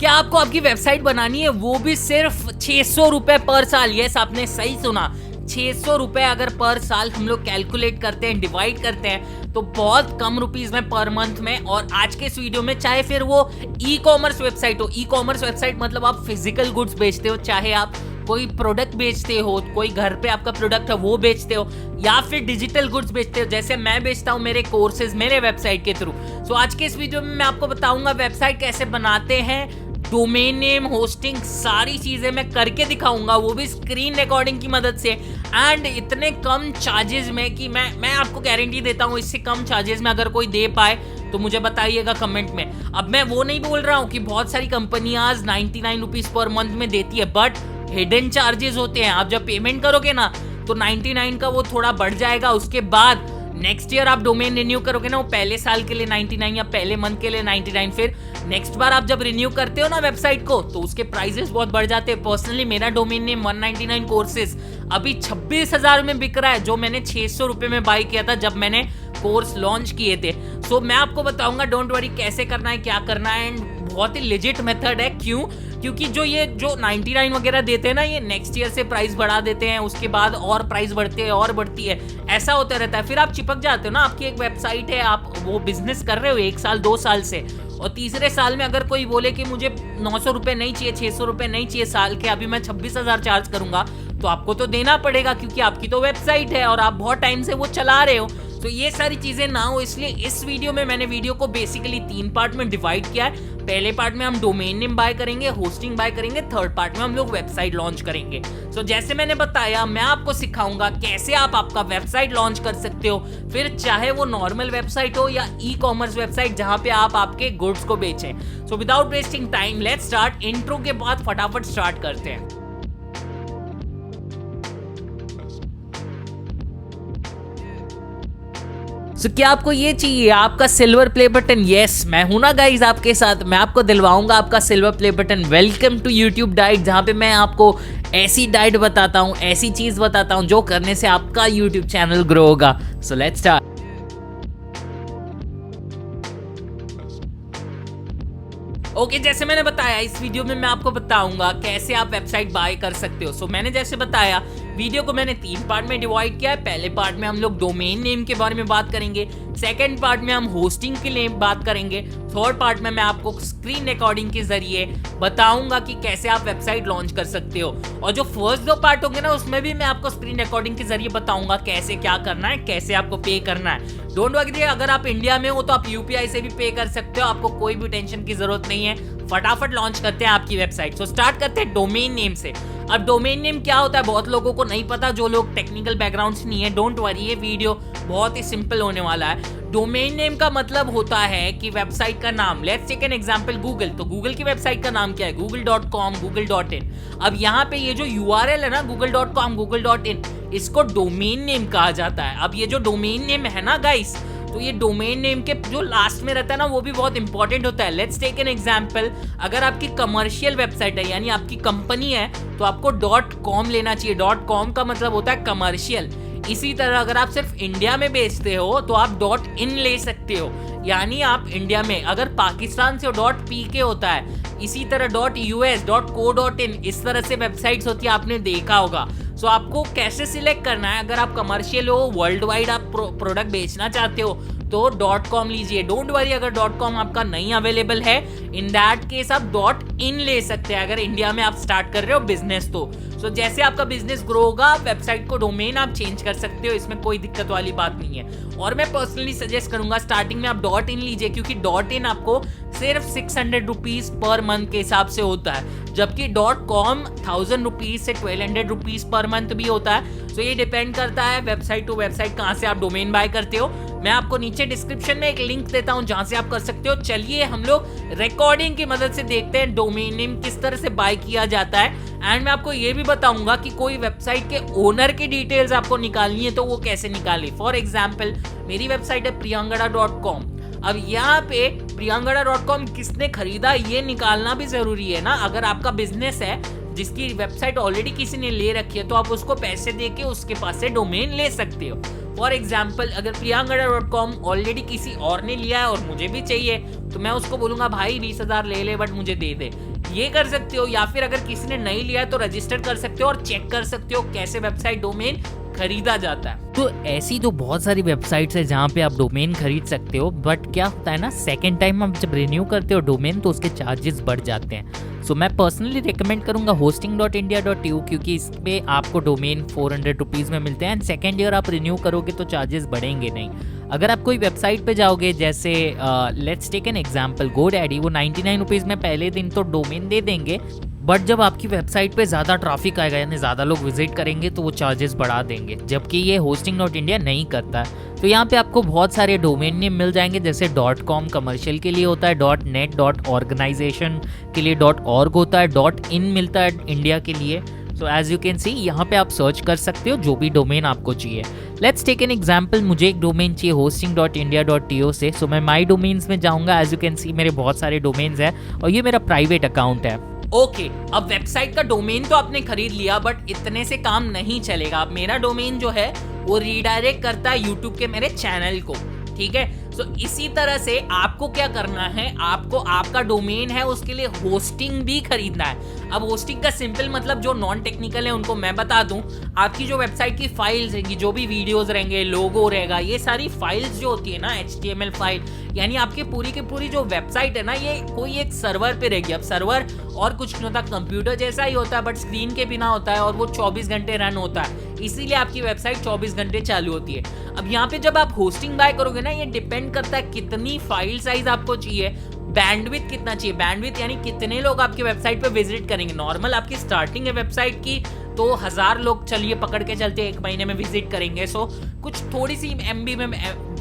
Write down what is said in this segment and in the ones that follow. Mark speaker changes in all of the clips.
Speaker 1: क्या आपको आपकी वेबसाइट बनानी है, वो भी सिर्फ 600 रुपए पर साल? यस, आपने सही सुना, 600 रुपए अगर पर साल हम लोग कैलकुलेट करते हैं, डिवाइड करते हैं, तो बहुत कम रुपीस में पर मंथ में। और आज के इस वीडियो में चाहे फिर वो ई कॉमर्स वेबसाइट हो, ई कॉमर्स वेबसाइट मतलब आप फिजिकल गुड्स बेचते हो, चाहे आप कोई प्रोडक्ट बेचते हो, कोई घर पे आपका प्रोडक्ट है वो बेचते हो, या फिर डिजिटल गुड्स बेचते हो जैसे मैं बेचता हूँ मेरे कोर्सेज मेरे वेबसाइट के थ्रू। सो आज के इस वीडियो में मैं आपको बताऊंगा वेबसाइट कैसे बनाते हैं, डोमेन नेम, होस्टिंग, सारी चीजें मैं करके दिखाऊंगा, वो भी स्क्रीन रिकॉर्डिंग की मदद से, एंड इतने कम चार्जेस में कि मैं आपको गारंटी देता हूँ इससे कम चार्जेस में अगर कोई दे पाए तो मुझे बताइएगा कमेंट में। अब मैं वो नहीं बोल रहा हूँ कि बहुत सारी कंपनियां 99 रुपीज पर मंथ में देती है, बट हिडन चार्जेस होते हैं। आप जब पेमेंट करोगे ना तो 99 का वो थोड़ा बढ़ जाएगा, उसके बाद नेक्स्ट ईयर आप डोमेन रिन्यू करोगे ना, वो पहले साल के लिए 99 या पहले मंथ के लिए 99, फिर नेक्स्ट बार आप जब रिन्यू करते हो ना वेबसाइट को तो उसके प्राइसेस बहुत बढ़ जाते हैं। पर्सनली मेरा डोमेन नेम 199 कोर्सेज अभी 26,000 में बिक रहा है, जो मैंने 600 रुपए में बाई किया था जब मैंने कोर्स लॉन्च किए थे। सो मैं आपको बताऊंगा, डोंट वरी, कैसे करना है, क्या करना है, एंड बहुत ही लेजिट मेथड है। क्यों? क्योंकि जो 99 वगैरह देते हैं ना, ये नेक्स्ट ईयर से प्राइस बढ़ा देते हैं, उसके बाद और प्राइस बढ़ती है और बढ़ती है, ऐसा होता रहता है। फिर आप चिपक जाते हो ना, आपकी एक वेबसाइट है, आप वो बिजनेस कर रहे हो 1 साल 2 साल से, और तीसरे साल में अगर कोई बोले कि मुझे 900 रुपए नहीं चाहिए, 600 रुपए नहीं चाहिए साल के, अभी मैं 26,000 चार्ज करूंगा, तो आपको तो देना पड़ेगा क्योंकि आपकी तो वेबसाइट है और आप बहुत टाइम से वो चला रहे हो। तो ये सारी चीजें ना हो, इसलिए इस वीडियो में मैंने वीडियो को बेसिकली 3 पार्ट में डिवाइड किया है। पहले पार्ट में हम डोमेन नेम बाय करेंगे, होस्टिंग बाय करेंगे, थर्ड पार्ट में हम लोग वेबसाइट लॉन्च करेंगे। सो जैसे मैंने बताया, मैं आपको सिखाऊंगा कैसे आप आपका वेबसाइट लॉन्च कर सकते हो, फिर चाहे वो नॉर्मल वेबसाइट हो या ई कॉमर्स वेबसाइट जहां पे आप आपके गुड्स को बेचें। So without wasting time let's start. Intro के बाद फटाफट स्टार्ट करते हैं। So, क्या आपको ये चाहिए, आपका सिल्वर प्ले बटन? यस, मैं हूं ना गाइज आपके साथ, मैं आपको दिलवाऊंगा आपका silver play button. Welcome to YouTube diet, जहां पे मैं आपको ऐसी डाइट बताता हूं, ऐसी चीज बताता हूं जो करने से आपका यूट्यूब चैनल ग्रो होगा। So let's start. ओके, जैसे मैंने बताया इस वीडियो में मैं आपको बताऊंगा कैसे आप वेबसाइट बाय कर सकते हो। सो मैंने जैसे बताया, वीडियो को मैंने 3 पार्ट में डिवाइड किया है। पहले पार्ट में हम लोग डोमेन नेम के बारे में बात करेंगे, सेकंड पार्ट में हम होस्टिंग के लिए बात करेंगे, थर्ड पार्ट में मैं आपको स्क्रीन रिकॉर्डिंग के जरिए बताऊंगा कि कैसे आप वेबसाइट लॉन्च कर सकते हो। और जो फर्स्ट 2 पार्ट होंगे ना, उसमें भी मैं आपको स्क्रीन रिकॉर्डिंग के जरिए बताऊंगा कैसे क्या करना है, कैसे आपको पे करना है। डोंट वरी, अगर आप इंडिया में हो तो आप यूपीआई से भी पे कर सकते हो, आपको कोई भी टेंशन की जरूरत नहीं है। फटाफट लॉन्च करते हैं आपकी वेबसाइट। सो स्टार्ट करते हैं डोमेन नेम से। अब डोमेन नेम क्या होता है बहुत लोगों को नहीं पता, जो लोग टेक्निकल बैकग्राउंड से नहीं है। डोंट वरी, ये वीडियो बहुत ही सिंपल होने वाला है। डोमेन नेम का मतलब होता है कि वेबसाइट का नाम। Let's take an example, Google. तो गूगल की वेबसाइट का नाम क्या है? google.com, google.in। अब यहाँ पे ये जो URL है ना, google.com, google.in, इसको डोमेन नेम कहा जाता है। अब ये जो डोमेन नेम है ना गाइस, तो ये डोमेन नेम के जो लास्ट में रहता है ना, वो भी बहुत इंपॉर्टेंट होता है। लेट्स टेक एन एग्जांपल, अगर आपकी कमर्शियल वेबसाइट है यानी आपकी कंपनी है तो आपको .com लेना चाहिए। .com का मतलब होता है कमर्शियल। इसी तरह अगर आप सिर्फ इंडिया में बेचते हो तो आप .in ले सकते हो, यानी आप इंडिया में। अगर पाकिस्तान से .pk होता है, इसी तरह .us, .co.in, इस तरह से वेबसाइट्स होती है, आपने देखा होगा। सो आपको कैसे सिलेक्ट करना है, अगर आप कमर्शियल हो, वर्ल्ड वाइड आप प्रोडक्ट बेचना चाहते हो तो .com लीजिए। डोंट वरी, अगर .com आपका नहीं अवेलेबल है, इन दैट केस आप .in ले सकते हैं, अगर इंडिया में आप स्टार्ट कर रहे हो बिजनेस तो। सो जैसे आपका बिजनेस ग्रो होगा, वेबसाइट को डोमेन आप चेंज कर सकते हो, इसमें कोई दिक्कत वाली बात नहीं है। और मैं पर्सनली सजेस्ट करूंगा स्टार्टिंग में आप .in लीजिए, क्योंकि .in आपको सिर्फ 600 रुपीज पर मंथ के हिसाब से होता है, जबकि .com 1000 रुपीज से 1200 रुपीज पर मंथ भी होता है। सो ये डिपेंड करता है वेबसाइट टू वेबसाइट कहाँ से आप डोमेन बाय करते हो। मैं आपको नीचे डिस्क्रिप्शन में एक लिंक देता हूँ जहां से आप कर सकते हो। चलिए हम लोग रिकॉर्डिंग की मदद से देखते हैं डोमेन नेम किस तरह से बाय किया जाता है, एंड मैं आपको ये भी बताऊंगा कि कोई वेबसाइट के ओनर की डिटेल्स आपको निकालनी है तो वो कैसे निकालें। फॉर एग्जाम्पल, मेरी वेबसाइट है priyangada.com। अब यहाँ पे priyangada.com किसने खरीदा ये निकालना भी जरूरी है ना। अगर आपका बिजनेस है जिसकी वेबसाइट ऑलरेडी किसी ने ले रखी है तो आप उसको पैसे दे के उसके पास से डोमेन ले सकते हो। फॉर एग्जाम्पल अगर priyanka.com ऑलरेडी किसी और ने लिया है और मुझे भी चाहिए तो मैं उसको बोलूंगा भाई 20,000 ले ले बट मुझे दे दे, ये कर सकते हो। या फिर अगर किसी ने नहीं लिया है तो रजिस्टर कर सकते हो और चेक कर सकते हो कैसे वेबसाइट डोमेन खरीदा जाता है। तो ऐसी तो बहुत सारी वेबसाइट्स है जहाँ पे आप डोमेन खरीद सकते हो, बट क्या होता है ना, सेकेंड टाइम आप जब रिन्यू करते हो डोमेन तो उसके चार्जेस बढ़ जाते हैं। सो मैं पर्सनली रिकमेंड करूंगा hosting.india.eu, क्योंकि इस पे आपको डोमेन 400 रुपीज़ में मिलते हैं एंड सेकेंड ईयर आप रिन्यू करोगे तो चार्जेस बढ़ेंगे नहीं। अगर आप कोई वेबसाइट पे जाओगे जैसे let's take an example GoDaddy, वो 99 रुपीज़ में पहले दिन तो डोमेन दे देंगे, बट जब आपकी वेबसाइट पे ज़्यादा ट्रैफिक आएगा यानी ज़्यादा लोग विजिट करेंगे तो वो चार्जेस बढ़ा देंगे, जबकि ये hosting.india नहीं करता है। तो यहाँ पे आपको बहुत सारे डोमेन नेम मिल जाएंगे, जैसे .com कमर्शियल के लिए होता है, .net .organization के लिए .org होता है, .in मिलता है इंडिया के लिए। So as you can see यहाँ पे आप सर्च कर सकते हो जो भी डोमेन आपको चाहिए। लेट्स टेक एन एग्जाम्पल, मुझे एक डोमेन चाहिए hosting.india.to से, सो मैं माई डोमेन्स में जाऊँगा। एज यू कैन सी मेरे बहुत सारे डोमेन्स हैं और ये मेरा प्राइवेट अकाउंट है। ओके, अब वेबसाइट का डोमेन तो आपने खरीद लिया, बट इतने से काम नहीं चलेगा। अब मेरा डोमेन जो है वो रीडायरेक्ट करता है यूट्यूब के मेरे चैनल को, ठीक है। सो इसी तरह से आपको क्या करना है, आपको आपका डोमेन है उसके लिए होस्टिंग भी खरीदना है। अब होस्टिंग का सिंपल मतलब जो नॉन टेक्निकल है उनको मैं बता दूं, आपकी जो वेबसाइट की फाइल्स रहेंगी, जो भी वीडियोस रहेंगे, लोगो रहेगा, ये सारी फाइल्स जो होती है ना HTML फाइल, यानी आपकी पूरी की पूरी जो वेबसाइट है ना ये कोई एक सर्वर पे रहेगी। अब सर्वर और कुछ नहीं होता, कंप्यूटर जैसा ही होता है बट स्क्रीन के बिना होता है और वो 24 घंटे रन होता है, इसीलिए आपकी वेबसाइट 24 घंटे चालू होती है। अब यहाँ पे जब आप होस्टिंग बाय करोगे ना, ये डिपेंड करता है कितनी फाइल साइज आपको चाहिए, बैंडविड्थ कितना चाहिए। बैंडविड्थ यानी कितने लोग आपकी वेबसाइट पे विजिट करेंगे। नॉर्मल आपकी स्टार्टिंग है वेबसाइट की तो 1000 लोग चलिए पकड़ के चलते एक महीने में विजिट करेंगे, सो कुछ थोड़ी सी MB में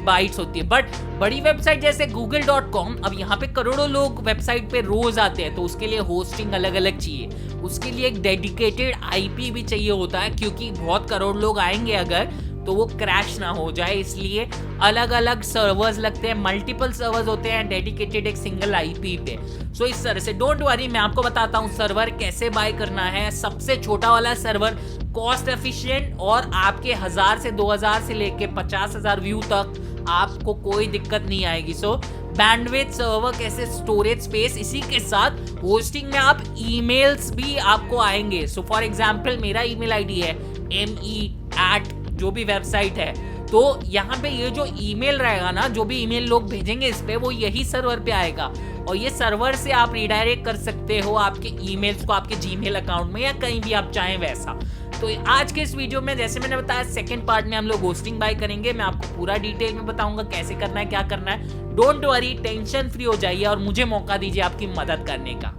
Speaker 1: बाइट्स होती है। बट बड़ी वेबसाइट जैसे google.com, अब यहाँ पे करोड़ों लोग वेबसाइट पे रोज आते हैं तो उसके लिए होस्टिंग अलग अलग चाहिए, उसके लिए एक डेडिकेटेड IP भी चाहिए होता है, क्योंकि बहुत करोड़ लोग आएंगे अगर तो वो क्रैश ना हो जाए, इसलिए अलग अलग सर्वर्स लगते हैं, मल्टीपल सर्वर्स होते हैं डेडिकेटेड एक सिंगल IP पे। सो इस तरह से डोंट वरी, मैं आपको बताता हूँ सर्वर कैसे बाय करना है। सबसे छोटा वाला सर्वर कॉस्ट एफिशिएंट और आपके 1000 से 2000 से लेके 50,000 व्यू तक आपको कोई दिक्कत नहीं आएगी। सो बैंडविड्थ, सर्वर कैसे, स्टोरेज स्पेस, इसी के साथ होस्टिंग में आप ईमेल्स भी आपको आएंगे। सो फॉर एग्जांपल मेरा ईमेल आईडी है me@ जो भी वेबसाइट है, तो यहाँ पे ये जो ईमेल रहेगा ना, जो भी ईमेल लोग भेजेंगे इस पे, वो यही सर्वर पे आएगा और ये सर्वर से आप रिडायरेक्ट कर सकते हो आपके ईमेल्स को आपके जीमेल अकाउंट में या कहीं भी आप चाहें वैसा। तो आज के इस वीडियो में जैसे मैंने बताया सेकंड पार्ट में हम लोग होस्टिंग बाय करेंगे, मैं आपको पूरा डिटेल में बताऊंगा कैसे करना है, क्या करना है। डोंट वरी, टेंशन फ्री हो जाइए और मुझे मौका दीजिए आपकी मदद करने का।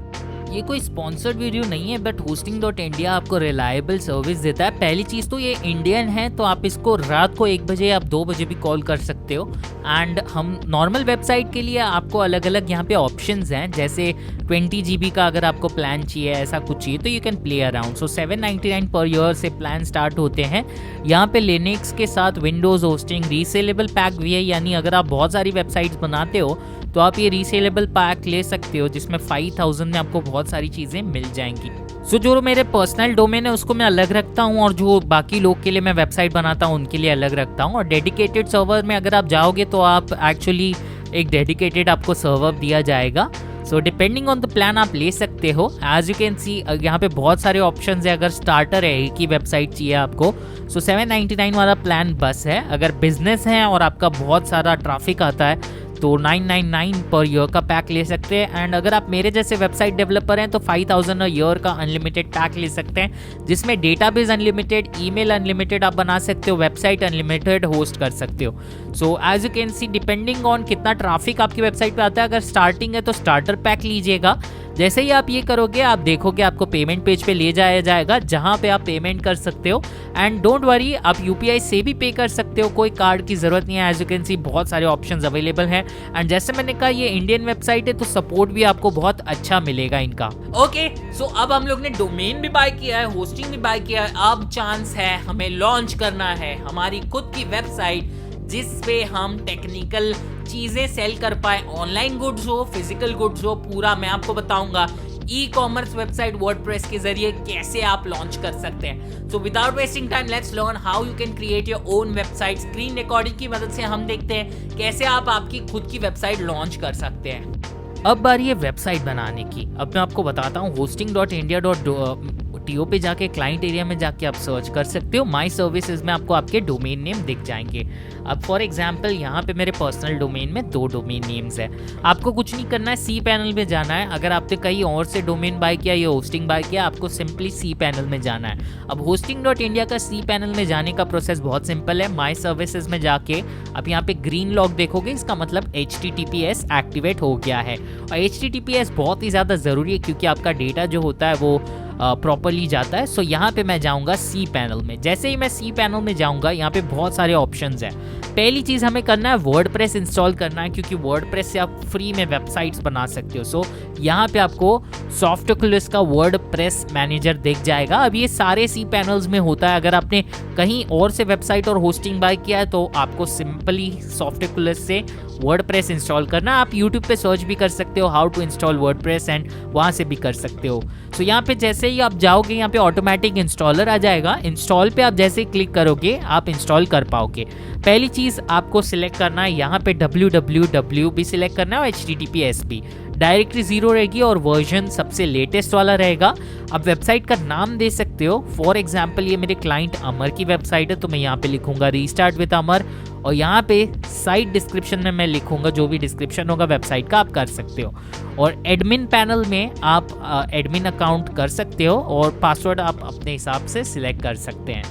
Speaker 1: ये कोई स्पॉन्सर्ड वीडियो नहीं है, बट hosting.india आपको रिलायबल सर्विस देता है। पहली चीज़ तो ये इंडियन है, तो आप इसको रात को 1 बजे या 2 बजे भी कॉल कर सकते हो। एंड हम नॉर्मल वेबसाइट के लिए आपको अलग अलग यहाँ पे ऑप्शंस हैं, जैसे 20 GB का अगर आपको प्लान चाहिए, ऐसा कुछ चाहिए तो you can play around. So 799 per year से प्लान स्टार्ट होते हैं। यहाँ पे लिनक्स के साथ विंडोज़ होस्टिंग रीसेलेबल पैक भी है, यानी अगर आप बहुत सारी वेबसाइट्स बनाते हो तो आप ये रीसेलेबल पैक ले सकते हो, जिसमें 5000 में आपको बहुत सारी चीज़ें मिल जाएंगी। सो जो मेरे पर्सनल डोमेन है उसको मैं अलग रखता हूँ और जो बाकी लोग के लिए मैं वेबसाइट बनाता हूँ उनके लिए अलग रखता हूँ। और डेडिकेटेड सर्वर में अगर आप जाओगे तो आप एक्चुअली एक डेडिकेटेड आपको सर्वर दिया जाएगा। So depending on the plan आप ले सकते हो। एज यू कैन सी यहाँ पे बहुत सारे ऑप्शंस है। अगर स्टार्टर है, एक ही वेबसाइट चाहिए आपको, सो 799 वाला प्लान बस है। अगर बिजनेस है और आपका बहुत सारा ट्रैफिक आता है तो 999 पर ईयर का पैक ले सकते हैं। एंड अगर आप मेरे जैसे वेबसाइट डेवलपर हैं तो 5000 ईयर का अनलिमिटेड पैक ले सकते हैं, जिसमें डेटाबेस अनलिमिटेड, ईमेल अनलिमिटेड आप बना सकते हो, वेबसाइट अनलिमिटेड होस्ट कर सकते हो। So as you can see depending on कितना ट्रैफिक आपकी वेबसाइट पे आता है, अगर स्टार्टिंग है तो स्टार्टर पैक लीजिएगा। जैसे ही आप ये करोगे आप देखोगे आपको पेमेंट पेज पे ले जाया जाएगा, जहां पे आप पेमेंट कर सकते हो। एंड डोंट वरी, आप UPI से भी पे कर सकते हो, कोई कार्ड की जरूरत नहीं है। एज यू कैन सी बहुत सारे ऑप्शंस अवेलेबल हैं। एंड जैसे मैंने कहा ये इंडियन वेबसाइट है तो सपोर्ट भी आपको बहुत अच्छा मिलेगा इनका। ओके, सो अब हम लोग ने डोमेन भी बाय किया है, होस्टिंग भी बाय किया है, अब चांस है हमें लॉन्च करना है हमारी खुद की वेबसाइट जिस पे हम टेक्निकल चीजें सेल कर पाए। ऑनलाइन गुड्स हो, फिजिकल गुड्स हो, पूरा मैं आपको बताऊंगा ई कॉमर्स वेबसाइट वर्डप्रेस के जरिए कैसे आप लॉन्च कर सकते हैं। So without wasting time let's learn how you can create your own website. Screen recording की मदद से हम देखते हैं कैसे आप आपकी खुद की वेबसाइट लॉन्च कर सकते हैं। अब बारी है वेबसाइट बनाने की। अब मैं आपको बताता हूँ hosting.india.to पे जाके क्लाइंट एरिया में जाके आप सर्च कर सकते हो। माई सर्विसेज में आपको आपके डोमेन नेम दिख जाएंगे। अब फॉर एग्जांपल यहाँ पे मेरे पर्सनल डोमेन में 2 डोमेन नेम्स है। आपको कुछ नहीं करना है, सी पैनल में जाना है। अगर आपने कहीं और से डोमेन बाय किया या होस्टिंग बाय किया, आपको सिंपली सी पैनल में जाना है। अब hosting.india का सी पैनल में जाने का प्रोसेस बहुत सिंपल है। माई सर्विसेज में जाके आप यहाँ पे ग्रीन लॉक देखोगे, इसका मतलब HTTPS एक्टिवेट हो गया है। और HTTPS बहुत ही ज़्यादा ज़रूरी है क्योंकि आपका डेटा जो होता है वो प्रॉपरली जाता है। सो यहाँ पे मैं जाऊँगा सी पैनल में। जैसे ही मैं सी पैनल में जाऊँगा, यहाँ पे बहुत सारे ऑप्शंस हैं। पहली चीज़ हमें करना है वर्डप्रेस इंस्टॉल करना है, क्योंकि वर्डप्रेस से आप फ्री में वेबसाइट्स बना सकते हो। सो यहाँ पे आपको सॉफ्टक्लूस का वर्डप्रेस मैनेजर दिख जाएगा। अब ये सारे सी पैनल्स में होता है। अगर आपने कहीं और से वेबसाइट और होस्टिंग बाय किया है तो आपको सिंपली सॉफ्टक्लूस से वर्डप्रेस इंस्टॉल करना। आप यूट्यूब पे सर्च भी कर सकते हो how to install WordPress and वहाँ से भी कर सकते हो। सो यहाँ पे जैसे ही आप जाओगे, यहाँ पे ऑटोमेटिक इंस्टॉलर आ जाएगा। इंस्टॉल पे आप जैसे ही क्लिक करोगे आप इंस्टॉल कर पाओगे। पहली चीज़ आपको सिलेक्ट करना है, यहाँ पे www भी सिलेक्ट करना है और HTTPS भी। डायरेक्टरी 0 रहेगी और वर्जन सबसे लेटेस्ट वाला रहेगा। अब वेबसाइट का नाम दे सकते हो। फॉर एग्जाम्पल ये मेरे क्लाइंट अमर की वेबसाइट है, तो मैं यहाँ पे लिखूंगा रीस्टार्ट विद अमर। और यहाँ पे साइट डिस्क्रिप्शन में मैं लिखूंगा जो भी डिस्क्रिप्शन होगा वेबसाइट का, आप कर सकते हो। और एडमिन पैनल में आप एडमिन अकाउंट कर सकते हो और पासवर्ड आप अपने हिसाब से सिलेक्ट कर सकते हैं।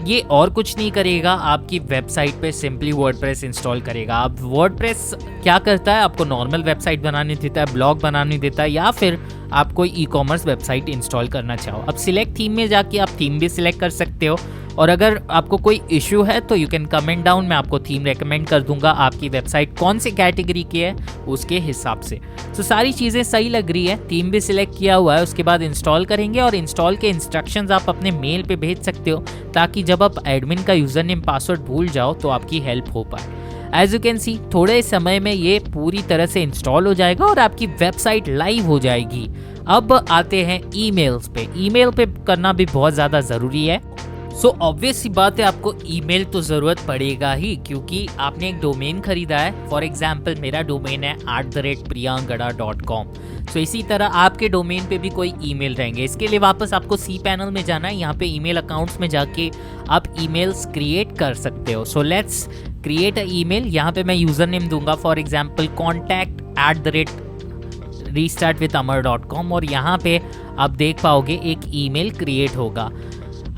Speaker 1: ये और कुछ नहीं करेगा, आपकी वेबसाइट पे सिंपली वर्डप्रेस इंस्टॉल करेगा। अब वर्डप्रेस क्या करता है, आपको नॉर्मल वेबसाइट बनाने देता है, ब्लॉग बनाने देता है, या फिर आप कोई ई कॉमर्स वेबसाइट इंस्टॉल करना चाहो। अब सिलेक्ट थीम में जाके आप थीम भी सिलेक्ट कर सकते हो। और अगर आपको कोई इशू है तो यू कैन कमेंट डाउन, मैं आपको थीम रेकमेंड कर दूंगा। आपकी वेबसाइट कौन से कैटेगरी की है उसके हिसाब से। तो सारी चीज़ें सही लग रही है, थीम भी सिलेक्ट किया हुआ है। उसके बाद इंस्टॉल करेंगे और इंस्टॉल के इंस्ट्रक्शंस आप अपने मेल पे भेज सकते हो, ताकि जब आप एडमिन का यूज़र नेम पासवर्ड भूल जाओ तो आपकी हेल्प हो पाए। एज यू कैन सी थोड़े समय में ये पूरी तरह से इंस्टॉल हो जाएगा और आपकी वेबसाइट लाइव हो जाएगी। अब आते हैं ईमेल्स पे। ईमेल पे करना भी बहुत ज़्यादा ज़रूरी है। सो ऑब्वियस सी बात है, आपको ईमेल तो ज़रूरत पड़ेगा ही, क्योंकि आपने एक डोमेन खरीदा है। फॉर एग्जाम्पल मेरा डोमेन है @priyangada.com। सो इसी तरह आपके डोमेन पे भी कोई ईमेल रहेंगे। इसके लिए वापस आपको सी पैनल में जाना है। यहाँ पे ईमेल अकाउंट्स में जाके आप ईमेल्स क्रिएट कर सकते हो। So let's create a email. यहाँ पे मैं यूज़र नेम दूंगा, फॉर एग्जाम्पल contact@restartwithamar.com, और यहाँ पे आप देख पाओगे एक ईमेल क्रिएट होगा।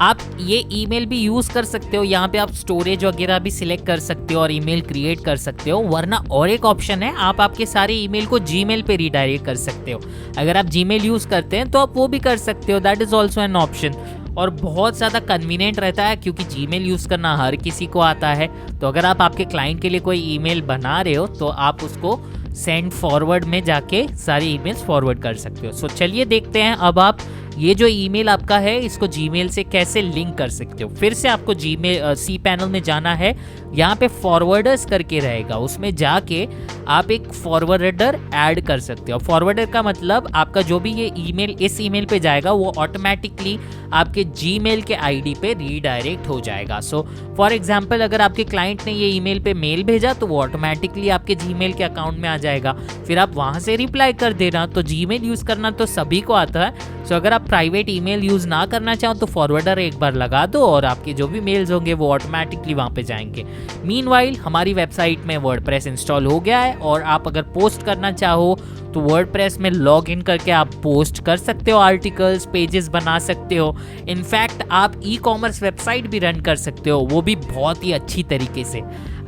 Speaker 1: आप ये ईमेल भी यूज़ कर सकते हो, यहाँ पे आप स्टोरेज वगैरह भी सिलेक्ट कर सकते हो और ईमेल क्रिएट कर सकते हो। वरना और एक ऑप्शन है, आप आपके सारे ईमेल को जीमेल पे रीडायरेक्ट कर सकते हो। अगर आप जीमेल यूज़ करते हैं तो आप वो भी कर सकते हो, that is also an option. और बहुत ज़्यादा कन्वीनियंट रहता है क्योंकि जीमेल यूज़ करना हर किसी को आता है। तो अगर आप आपके क्लाइंट के लिए कोई ईमेल बना रहे हो तो आप उसको सेंड फॉरवर्ड में जाके सारी ईमेल्स फॉरवर्ड कर सकते हो। सो चलिए देखते हैं अब आप ये जो ईमेल आपका है इसको जीमेल से कैसे लिंक कर सकते हो। फिर से आपको जीमेल सी पैनल में जाना है। यहाँ पे फॉरवर्डर्स करके रहेगा, उसमें जाके आप एक फॉरवर्डर ऐड कर सकते हो। फॉरवर्डर का मतलब आपका जो भी ये ईमेल इस ईमेल पे जाएगा वो ऑटोमेटिकली आपके जीमेल के आईडी पे रीडायरेक्ट हो जाएगा। सो फॉर एग्जांपल अगर आपके क्लाइंट ने ये ईमेल पे मेल भेजा तो वो ऑटोमेटिकली आपके जीमेल के अकाउंट में आ जाएगा, फिर आप वहाँ से रिप्लाई कर देना। तो जीमेल यूज़ करना तो सभी को आता है। सो अगर आप प्राइवेट ईमेल यूज़ ना करना चाहो तो फॉरवर्डर एक बार लगा दो और आपके जो भी मेल्स होंगे वो ऑटोमेटिकली वहाँ पे जाएंगे। मीनवाइल हमारी वेबसाइट में वर्डप्रेस इंस्टॉल हो गया है और आप अगर पोस्ट करना चाहो तो वर्डप्रेस में लॉग इन करके आप पोस्ट कर सकते हो, आर्टिकल्स पेजेस बना सकते हो। इनफैक्ट आप ई कॉमर्स वेबसाइट भी रन कर सकते हो, वो भी बहुत ही अच्छी तरीके से।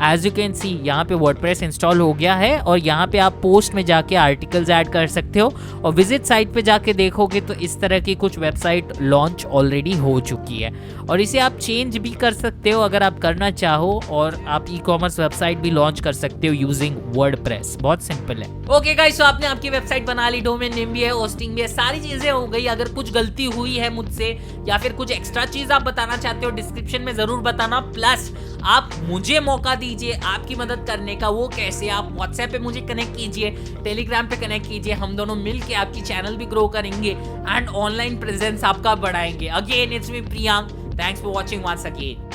Speaker 1: एज यू कैन सी यहाँ पे वर्डप्रेस इंस्टॉल हो गया है और यहाँ पे आप पोस्ट में जाके आर्टिकल्स ऐड कर सकते हो। और विजिट साइट पे जाके देखोगे तो इस तरह की कुछ वेबसाइट लॉन्च ऑलरेडी हो चुकी है और इसे आप चेंज भी कर सकते हो अगर आप करना चाहो, और आप ई कॉमर्स वेबसाइट भी लॉन्च कर सकते हो यूजिंग वर्डप्रेस। बहुत सिंपल है। ओके गाइस, तो आपने आपकी वेबसाइट बना ली, डोमेन नेम भी है, होस्टिंग भी है, सारी चीजें हो गई। अगर कुछ गलती हुई है मुझसे या फिर कुछ एक्स्ट्रा चीज आप बताना चाहते हो डिस्क्रिप्शन में जरूर बताना। प्लस आप मुझे मौका दीजिए आपकी मदद करने का। वो कैसे? आप व्हाट्सएप पे मुझे कनेक्ट कीजिए, टेलीग्राम पे कनेक्ट कीजिए, हम दोनों मिलके आपकी चैनल भी ग्रो करेंगे एंड ऑनलाइन प्रेजेंस आपका बढ़ाएंगे। Again it's me Priyank, thanks for watching once again.